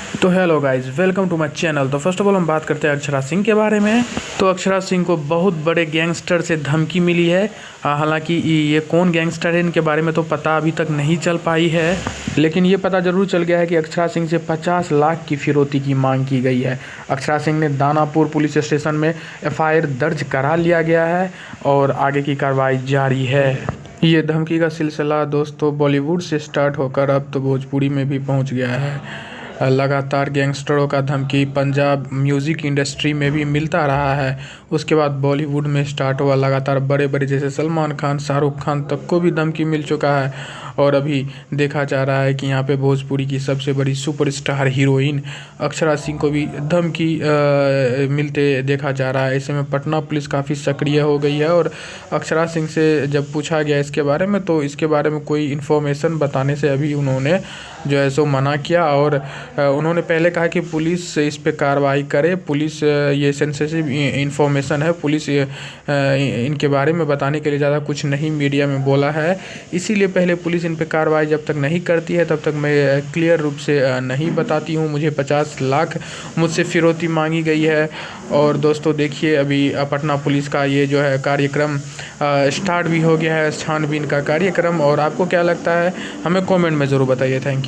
तो hello guys, welcome to my channel. तो first of all हम बात करते हैं अक्षरा सिंह के बारे में। तो अक्षरा सिंह को बहुत बड़े गैंगस्टर से धमकी मिली है। हालांकि ये कौन गैंगस्टर है इनके बारे में तो पता अभी तक नहीं चल पाई है, लेकिन ये पता ज़रूर चल गया है कि अक्षरा सिंह से 50 लाख की फिरौती की मांग की गई है। अक्षरा सिंह ने दानापुर पुलिस स्टेशन में FIR दर्ज करा लिया गया है और आगे की कार्रवाई जारी है। ये धमकी का सिलसिला दोस्तों बॉलीवुड से स्टार्ट होकर अब तो भोजपुरी में भी पहुंच गया है। लगातार गैंगस्टरों का धमकी पंजाब म्यूज़िक इंडस्ट्री में भी मिलता रहा है। उसके बाद बॉलीवुड में स्टार्ट हुआ, लगातार बड़े बड़े जैसे सलमान खान, शाहरुख खान तक को भी धमकी मिल चुका है। और अभी देखा जा रहा है कि यहाँ पे भोजपुरी की सबसे बड़ी सुपरस्टार हीरोइन अक्षरा सिंह को भी धमकी मिलते देखा जा रहा है। ऐसे में पटना पुलिस काफ़ी सक्रिय हो गई है और अक्षरा सिंह से जब पूछा गया इसके बारे में तो इसके बारे में कोई इन्फॉर्मेशन बताने से अभी उन्होंने जो है सो मना किया। और उन्होंने पहले कहा कि पुलिस इस पे कार्रवाई करे, पुलिस ये सेंसिटिव इन्फॉर्मेशन है, पुलिस इनके बारे में बताने के लिए ज़्यादा कुछ नहीं मीडिया में बोला है, इसीलिए पहले पुलिस इन पे कार्रवाई जब तक नहीं करती है तब तक मैं क्लियर रूप से नहीं बताती हूँ। मुझे 50 लाख मुझसे फिरौती मांगी गई है। और दोस्तों देखिए अभी पटना पुलिस का ये जो है कार्यक्रम स्टार्ट भी हो गया है, छानबीन का कार्यक्रम। और आपको क्या लगता है हमें कमेंट में ज़रूर बताइए। Thank you.